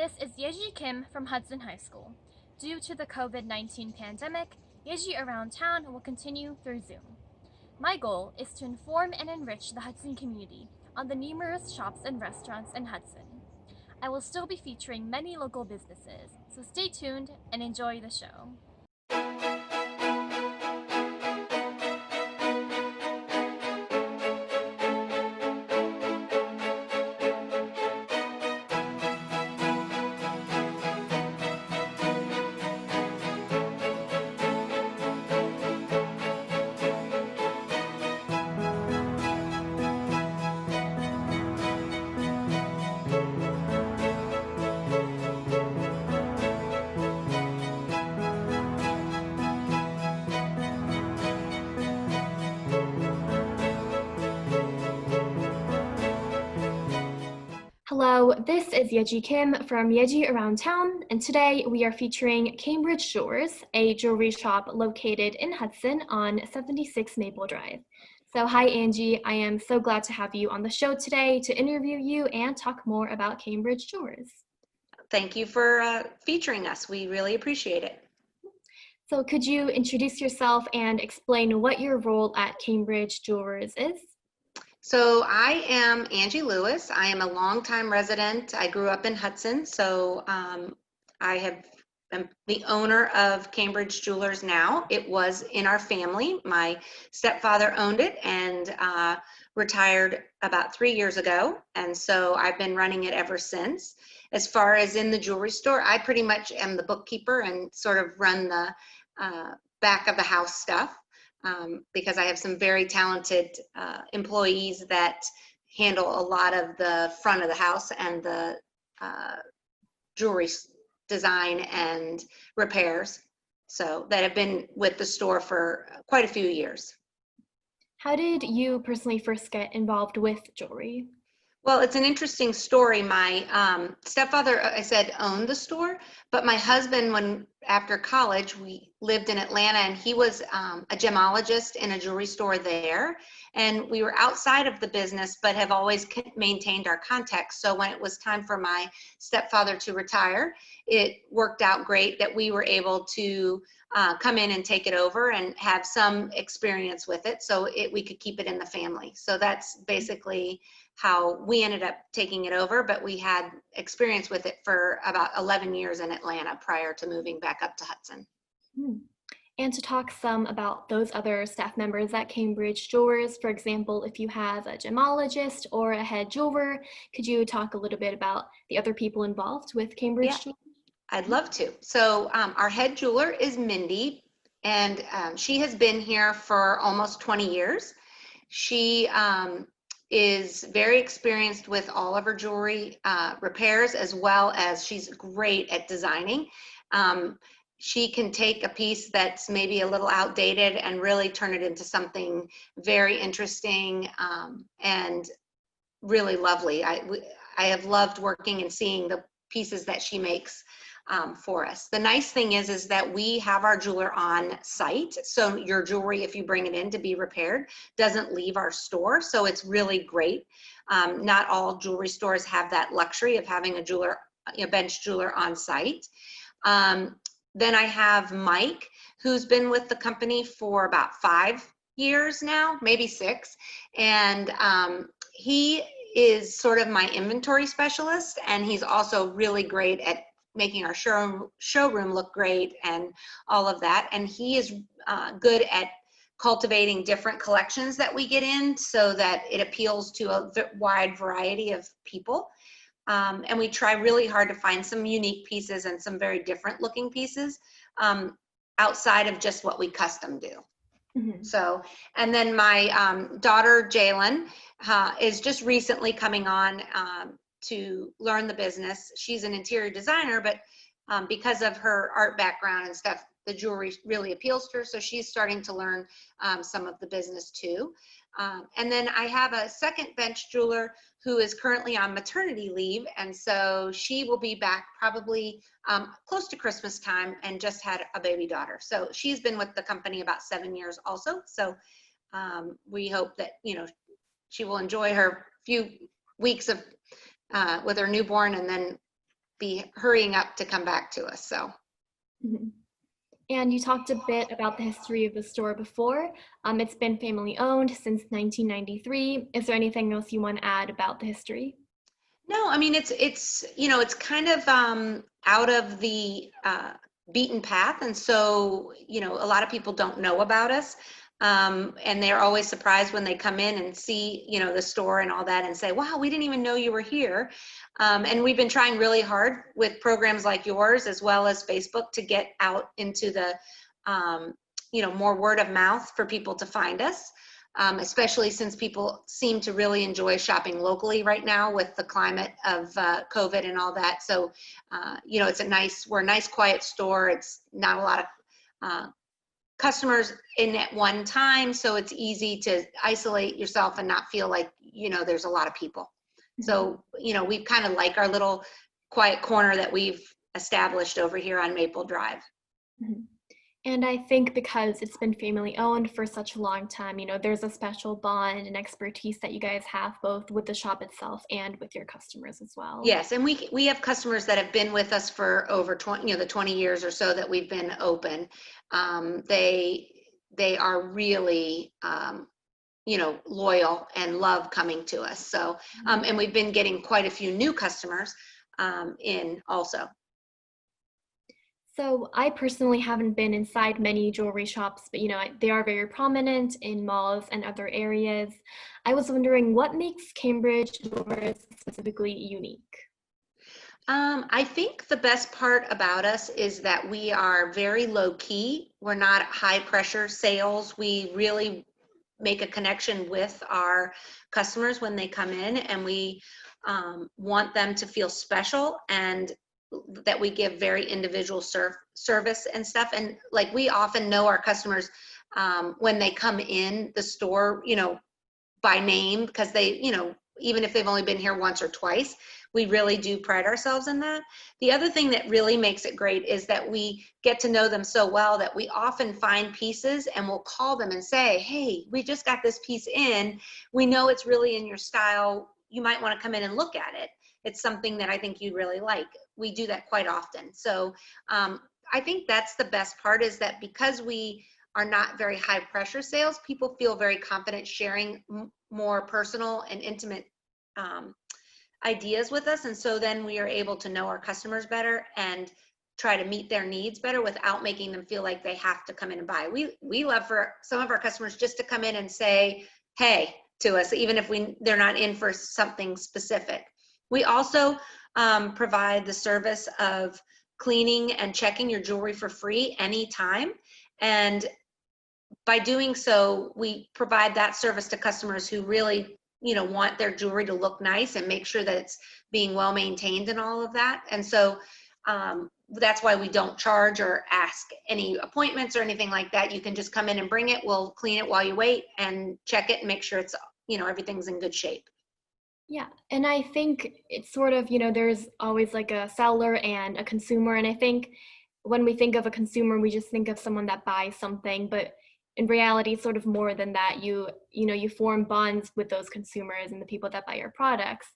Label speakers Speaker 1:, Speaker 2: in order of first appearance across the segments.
Speaker 1: This is Yeji Kim from Hudson High School. Due to the COVID-19 pandemic, Yeji Around Town will continue through Zoom. My goal is to inform and enrich the Hudson community on the numerous shops and restaurants in Hudson. I will still be featuring many local businesses, so stay tuned and enjoy the show. Hello, this is Yeji Kim from Yeji Around Town, and today we are featuring Cambridge Jewelers, a jewelry shop located in Hudson on 76 Maple Drive. So hi Angie, I am so glad to have you on the show today to interview you and talk more about Cambridge Jewelers.
Speaker 2: Thank you for featuring us. We really appreciate it.
Speaker 1: So could you introduce yourself and explain what your role at Cambridge Jewelers is?
Speaker 2: So I am Angie Lewis. I am a longtime resident. I grew up in Hudson, so I'm the owner of Cambridge Jewelers now. It was in our family. My stepfather owned it and retired about 3 years ago, and so I've been running it ever since. As far as in the jewelry store, I pretty much am the bookkeeper and sort of run the back of the house stuff. Because I have some very talented employees that handle a lot of the front of the house and the jewelry design and repairs, so that have been with the store for quite a few years.
Speaker 1: How did you personally first get involved with jewelry?
Speaker 2: Well, it's an interesting story. My stepfather, I said, owned the store, but my husband, after college, we lived in Atlanta, and he was a gemologist in a jewelry store there. And we were outside of the business, but have always maintained our contacts. So when it was time for my stepfather to retire, it worked out great that we were able to come in and take it over and have some experience with it, so we could keep it in the family. So that's basically how we ended up taking it over, but we had experience with it for about 11 years in Atlanta prior to moving back up to Hudson.
Speaker 1: And to talk some about those other staff members at Cambridge Jewelers, for example, if you have a gemologist or a head jeweler, could you talk a little bit about the other people involved with Cambridge Jewelers?
Speaker 2: I'd love to. So our head jeweler is Mindy, and she has been here for almost 20 years. She is very experienced with all of her jewelry repairs, as well as she's great at designing. She can take a piece that's maybe a little outdated and really turn it into something very interesting and really lovely. I have loved working and seeing the pieces that she makes for us. The nice thing is that we have our jeweler on site, so your jewelry, if you bring it in to be repaired, doesn't leave our store, so it's really great. Not all jewelry stores have that luxury of having a jeweler, a bench jeweler on site. Then I have Mike, who's been with the company for about 5 years now, maybe 6, and he is sort of my inventory specialist, and he's also really great at making our showroom look great and all of that. And he is good at cultivating different collections that we get in so that it appeals to a wide variety of people. And we try really hard to find some unique pieces and some very different looking pieces outside of just what we custom do. So, and then my daughter Jalen is just recently coming on to learn the business. She's an interior designer, but because of her art background and stuff, the jewelry really appeals to her, so she's starting to learn some of the business too. And then I have a second bench jeweler who is currently on maternity leave, and so she will be back probably close to Christmas time, and just had a baby daughter. So she's been with the company about 7 years also. So we hope that, you know, she will enjoy her few weeks of with her newborn, and then be hurrying up to come back to us. So.
Speaker 3: Mhm. And you talked a bit about the history of the store before. It's been family owned since 1993. Is there anything else you want to add about the history?
Speaker 2: No, I mean, it's you know, it's kind of out of the beaten path. And so, you know, a lot of people don't know about us. And they're always surprised when they come in and see, you know, the store and all that and say, wow, we didn't even know you were here. And we've been trying really hard with programs like yours, as well as Facebook, to get out into the, you know, more word of mouth for people to find us. Especially since people seem to really enjoy shopping locally right now with the climate of COVID and all that. So, you know, we're a nice, quiet store. It's not a lot of customers in at one time. So it's easy to isolate yourself and not feel like, you know, there's a lot of people. Mm-hmm. So, you know, we kind of like our little quiet corner that we've established over here on Maple Drive.
Speaker 3: Mm-hmm. And I think because it's been family owned for such a long time, you know, there's a special bond and expertise that you guys have both with the shop itself and with your customers as well.
Speaker 2: Yes, and we have customers that have been with us for over 20, you know, the 20 years or so that we've been open. They are really, you know, loyal and love coming to us. So, and we've been getting quite a few new customers in also.
Speaker 3: So I personally haven't been inside many jewelry shops, but you know, they are very prominent in malls and other areas. I was wondering what makes Cambridge doors specifically unique?
Speaker 2: I think the best part about us is that we are very low key. We're not high pressure sales. We really make a connection with our customers when they come in, and we want them to feel special and that we give very individual service and stuff. And like, we often know our customers when they come in the store, you know, by name, because they, you know, even if they've only been here once or twice, we really do pride ourselves in that. The other thing that really makes it great is that we get to know them so well that we often find pieces and we'll call them and say, hey, we just got this piece in. We know it's really in your style. You might want to come in and look at it. It's something that I think you'd really like. We do that quite often. So I think that's the best part, is that because we are not very high pressure sales, people feel very confident sharing more personal and intimate ideas with us. And so then we are able to know our customers better and try to meet their needs better without making them feel like they have to come in and buy. We love for some of our customers just to come in and say, hey, to us, even if they're not in for something specific. We also provide the service of cleaning and checking your jewelry for free anytime. And by doing so, we provide that service to customers who really, you know, want their jewelry to look nice and make sure that it's being well maintained and all of that. And so that's why we don't charge or ask any appointments or anything like that. You can just come in and bring it. We'll clean it while you wait and check it and make sure it's, you know, everything's in good shape.
Speaker 3: Yeah, and I think it's sort of, you know, there's always like a seller and a consumer. And I think when we think of a consumer, we just think of someone that buys something, but in reality, it's sort of more than that. You know, you form bonds with those consumers and the people that buy your products.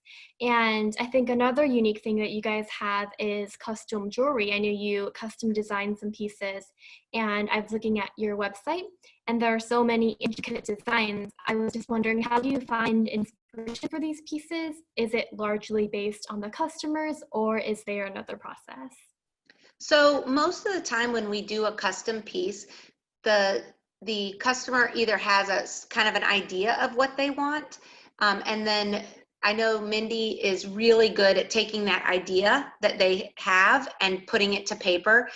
Speaker 3: And I think another unique thing that you guys have is custom jewelry. I know you custom design some pieces, and I was looking at your website, and there are so many intricate designs. I was just wondering, how do you find inspiration for these pieces? Is it largely based on the customers, or is there another process?
Speaker 2: So most of the time when we do a custom piece, the customer either has a kind of an idea of what they want, and then I know Mindy is really good at taking that idea that they have and putting it to paper.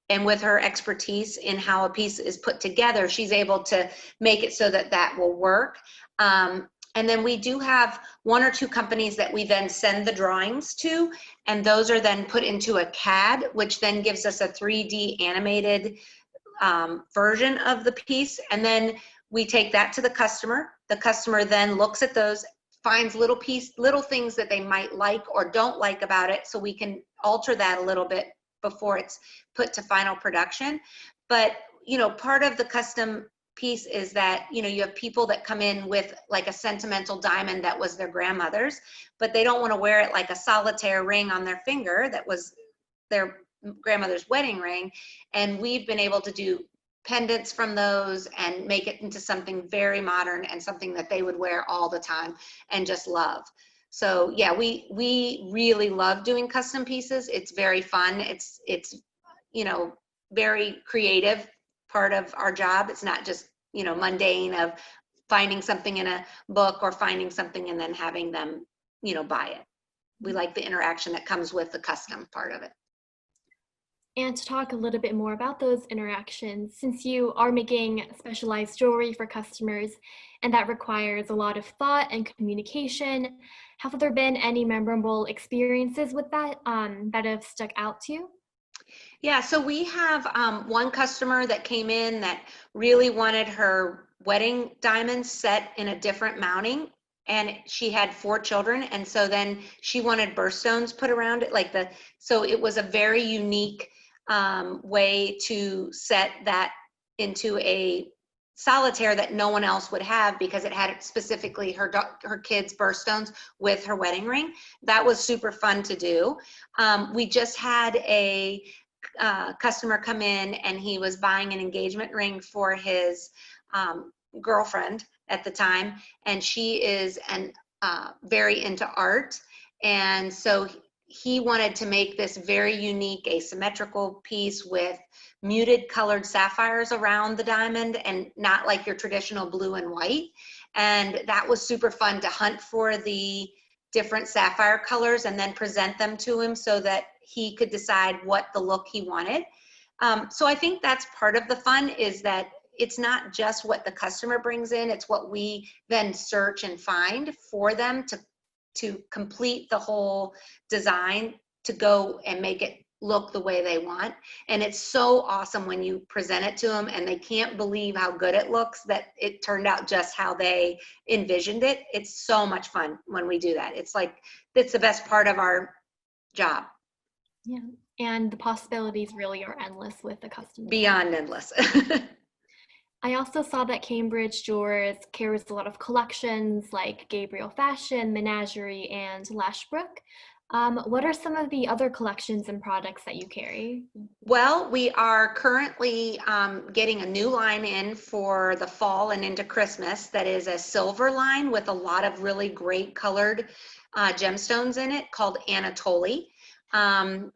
Speaker 2: And with her expertise in how a piece is put together, she's able to make it so that that will work. And then we do have one or two companies that we then send the drawings to, and those are then put into a CAD, which then gives us a 3D animated version of the piece. And then we take that to the customer. The customer then looks at those, finds little things that they might like or don't like about it, so we can alter that a little bit before it's put to final production. But, you know, part of the custom piece is that, you know, you have people that come in with like a sentimental diamond that was their grandmother's, but they don't want to wear it like a solitaire ring on their finger that was their grandmother's wedding ring. And we've been able to do pendants from those and make it into something very modern and something that they would wear all the time and just love. So yeah, we really love doing custom pieces. It's very fun. It's you know, very creative part of our job. It's not just, you know, mundane of finding something in a book or finding something and then having them, you know, buy it. We like the interaction that comes with the custom part of it.
Speaker 3: And to talk a little bit more about those interactions, since you are making specialized jewelry for customers and that requires a lot of thought and communication, have there been any memorable experiences with that that have stuck out to you?
Speaker 2: Yeah, so we have one customer that came in that really wanted her wedding diamonds set in a different mounting, and she had 4 children, and so then she wanted birthstones put around it, like so it was a very unique way to set that into a solitaire that no one else would have, because it had specifically her kids' birthstones with her wedding ring. That was super fun to do. We just had a customer come in, and he was buying an engagement ring for his girlfriend at the time, and she is very into art, and so he wanted to make this very unique asymmetrical piece with muted colored sapphires around the diamond and not like your traditional blue and white. And that was super fun to hunt for the different sapphire colors and then present them to him so that he could decide what the look he wanted. So I think that's part of the fun, is that it's not just what the customer brings in, it's what we then search and find for them to complete the whole design, to go and make it look the way they want. And it's so awesome when you present it to them and they can't believe how good it looks, that it turned out just how they envisioned it. It's so much fun when we do that. It's like, it's the best part of our job.
Speaker 3: Yeah, and the possibilities really are endless with the custom.
Speaker 2: Beyond endless.
Speaker 3: I also saw that Cambridge Jewelers carries a lot of collections like Gabriel Fashion, Menagerie, and Lashbrook. What are some of the other collections and products that you carry?
Speaker 2: Well, we are currently getting a new line in for the fall and into Christmas that is a silver line with a lot of really great colored gemstones in it, called Anatoly.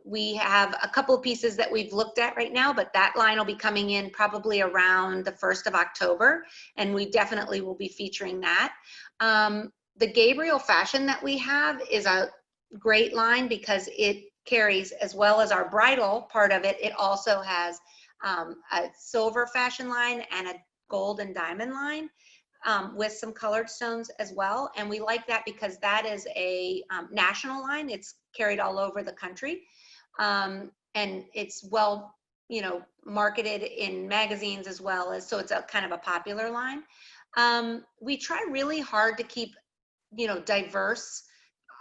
Speaker 2: We have a couple of pieces that we've looked at right now, but that line will be coming in probably around the 1st of October, and we definitely will be featuring that. The Gabriel Fashion that we have is a great line because it carries, as well as our bridal part of it, it also has a silver fashion line and a gold and diamond line with some colored stones as well. And we like that because that is a national line. It's carried all over the country. And it's well, you know, marketed in magazines as well as, so it's a kind of a popular line. We try really hard to keep, you know, diverse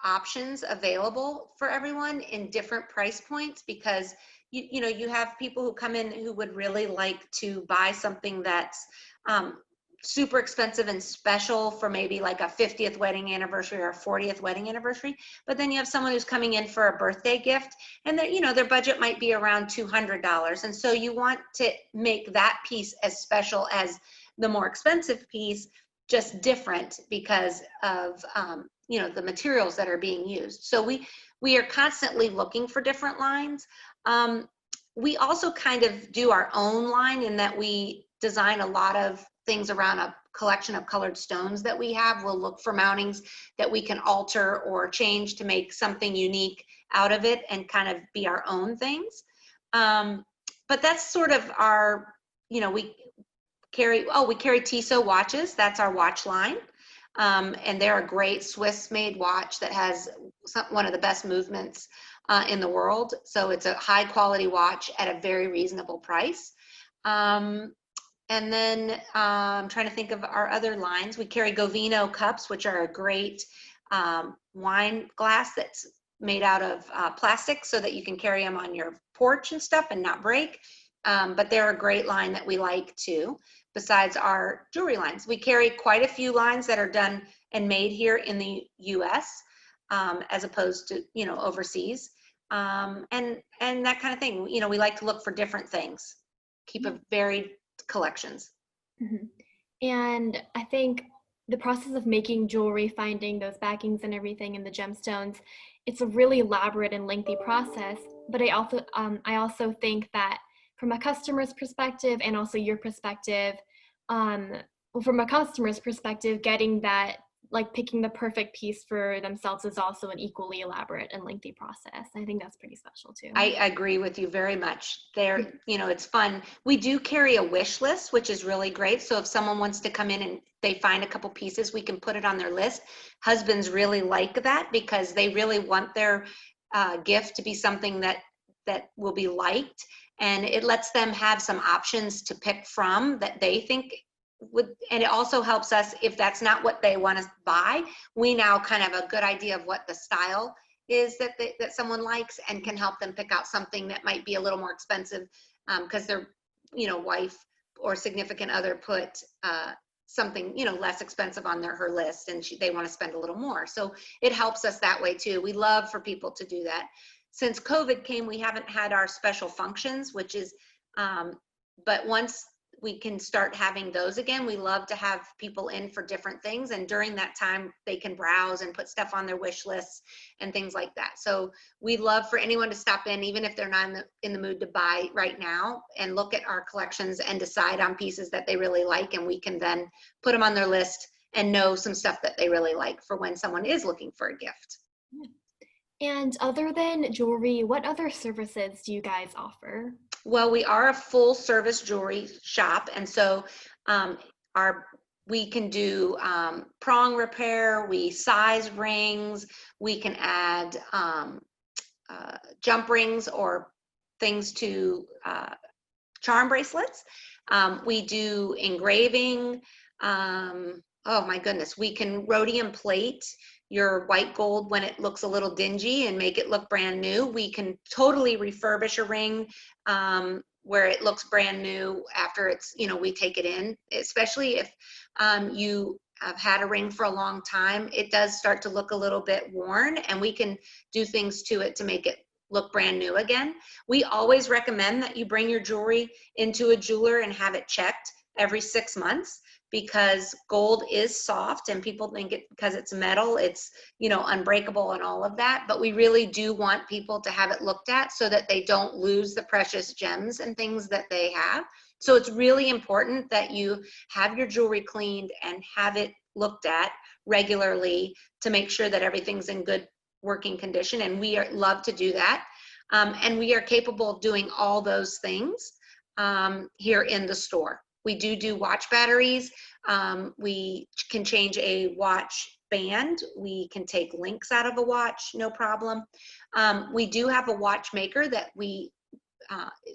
Speaker 2: options available for everyone in different price points, because you know, you have people who come in who would really like to buy something that's super expensive and special for maybe like a 50th wedding anniversary or a 40th wedding anniversary, but then you have someone who's coming in for a birthday gift, and that, you know, their budget might be around $200, and so you want to make that piece as special as the more expensive piece, just different because of you know, the materials that are being used. So we are constantly looking for different lines. We also kind of do our own line in that we design a lot of things around a collection of colored stones that we have. We'll look for mountings that we can alter or change to make something unique out of it and kind of be our own things. But that's sort of our, you know, we carry Tissot watches. That's our watch line. And they're a great Swiss-made watch that has one of the best movements in the world. So it's a high-quality watch at a very reasonable price. And then I'm trying to think of our other lines. We carry Govino cups, which are a great wine glass that's made out of plastic so that you can carry them on your porch and stuff and not break. but they're a great line that we like too, besides our jewelry lines. We carry quite a few lines that are done and made here in the US, as opposed to, overseas. And that kind of thing. We like to look for different things, keep a varied collections.
Speaker 3: Mhm. And I think the process of making jewelry, finding those backings and everything and the gemstones, it's a really elaborate and lengthy process. But I also think that from a customer's perspective and also your perspective, well, from a customer's perspective, getting that, like picking the perfect piece for themselves is also an equally elaborate and lengthy process. I think that's pretty special too.
Speaker 2: I agree with you very much. It's fun. We do carry a wish list, which is really great. So if someone wants to come in and they find a couple pieces, we can put it on their list. Husbands really like that because they really want their gift to be something that will be liked, and it lets them have some options to pick from that they think would, and it also helps us if that's not what they want to buy. We now kind of have a good idea of what the style is that someone likes, and can help them pick out something that might be a little more expensive because their wife or significant other put something less expensive on her list, and they want to spend a little more. So it helps us that way too. We love for people to do that. Since COVID came, we haven't had our special functions, which is but once we can start having those again, we love to have people in for different things, and during that time they can browse and put stuff on their wish lists and things like that. So we love for anyone to stop in, even if they're not in the mood to buy right now, and look at our collections and decide on pieces that they really like, and we can then put them on their list and know some stuff that they really like for when someone is looking for a gift.
Speaker 3: And other than jewelry, what other services do you guys offer?
Speaker 2: Well, we are a full service jewelry shop, and so we can do prong repair, we size rings, we can add jump rings or things to charm bracelets. We do engraving. Oh my goodness, we can rhodium plate your white gold when it looks a little dingy and make it look brand new. We can totally refurbish a ring where it looks brand new after it's, we take it in, especially if you have had a ring for a long time. It does start to look a little bit worn, and we can do things to it to make it look brand new again. We always recommend that you bring your jewelry into a jeweler and have it checked every 6 months, because gold is soft and people think it because it's metal, it's unbreakable and all of that, but we really do want people to have it looked at so that they don't lose the precious gems and things that they have. So it's really important that you have your jewelry cleaned and have it looked at regularly to make sure that everything's in good working condition, and we love to do that. And we are capable of doing all those things here in the store. We do watch batteries. We can change a watch band. We can take links out of a watch, no problem. We do have a watchmaker that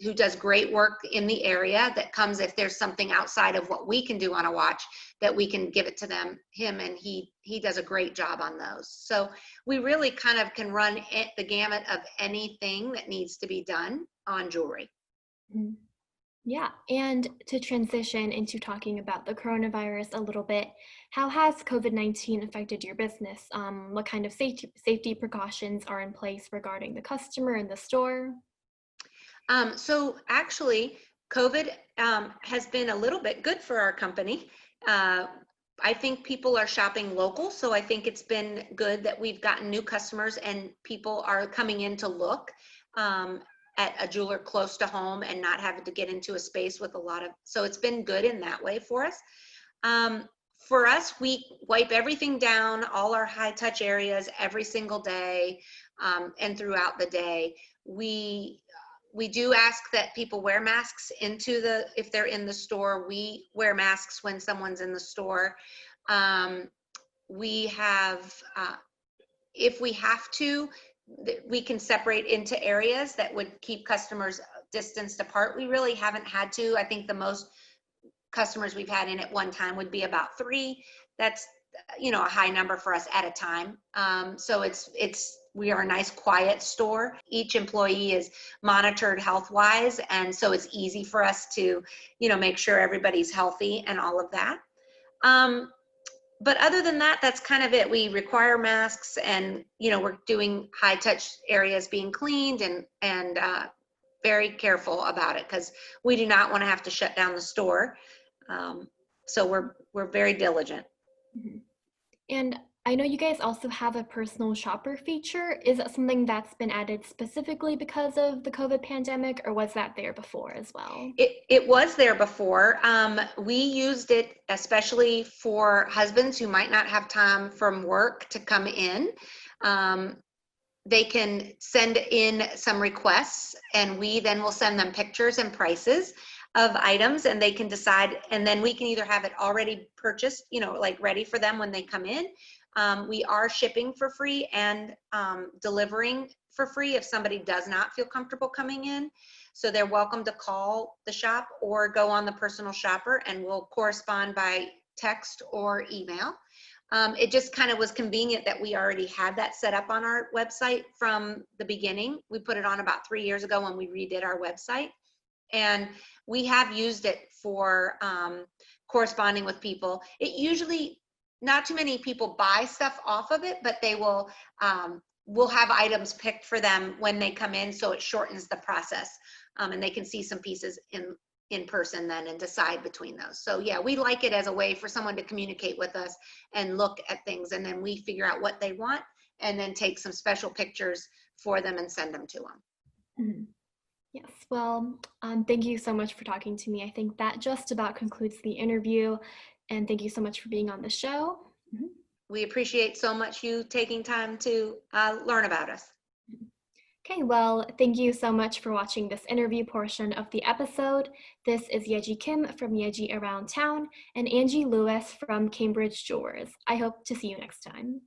Speaker 2: who does great work in the area, that comes if there's something outside of what we can do on a watch, that we can give it to him, and he does a great job on those. So we really kind of can run the gamut of anything that needs to be done on jewelry.
Speaker 3: Mm-hmm. Yeah, and to transition into talking about the coronavirus a little bit, how has COVID-19 affected your business? What kind of safety precautions are in place regarding the customer in the store?
Speaker 2: So actually, COVID has been a little bit good for our company. I think people are shopping local, so I think it's been good that we've gotten new customers and people are coming in to look at a jeweler close to home and not having to get into a space with so it's been good in that way for us. For us, we wipe everything down, all our high touch areas every single day, and throughout the day. We do ask that people wear masks if they're in the store. We wear masks when someone's in the store. We have, if we have to, we can separate into areas that would keep customers distanced apart. We really haven't had to. I think the most customers we've had in at one time would be about 3. That's a high number for us at a time. So it's we are a nice quiet store. Each employee is monitored health-wise, and so it's easy for us to, make sure everybody's healthy and all of that. But other than that, that's kind of it. We require masks, and we're doing high touch areas being cleaned, and very careful about it because we do not want to have to shut down the store. So we're very diligent.
Speaker 3: Mm-hmm. And I know you guys also have a personal shopper feature. Is that something that's been added specifically because of the COVID pandemic, or was that there before as well?
Speaker 2: It was there before. We used it especially for husbands who might not have time from work to come in. They can send in some requests, and we then will send them pictures and prices of items, and they can decide, and then we can either have it already purchased, like ready for them when they come in. We are shipping for free and delivering for free if somebody does not feel comfortable coming in. So they're welcome to call the shop or go on the personal shopper, and we'll correspond by text or email. It just kind of was convenient that we already had that set up on our website from the beginning. We put it on about 3 years ago when we redid our website, and we have used it for corresponding with people. It usually, not too many people buy stuff off of it, but they will we'll have items picked for them when they come in, so it shortens the process, and they can see some pieces in person then and decide between those. So yeah, we like it as a way for someone to communicate with us and look at things, and then we figure out what they want and then take some special pictures for them and send them to them.
Speaker 3: Mm-hmm. Yes, well, thank you so much for talking to me. I think that just about concludes the interview, and thank you so much for being on the show. Mm-hmm.
Speaker 2: We appreciate so much you taking time to learn about us.
Speaker 3: Okay, well, thank you so much for watching this interview portion of the episode. This is Yeji Kim from Yeji Around Town and Angie Lewis from Cambridge Jewelers. I hope to see you next time.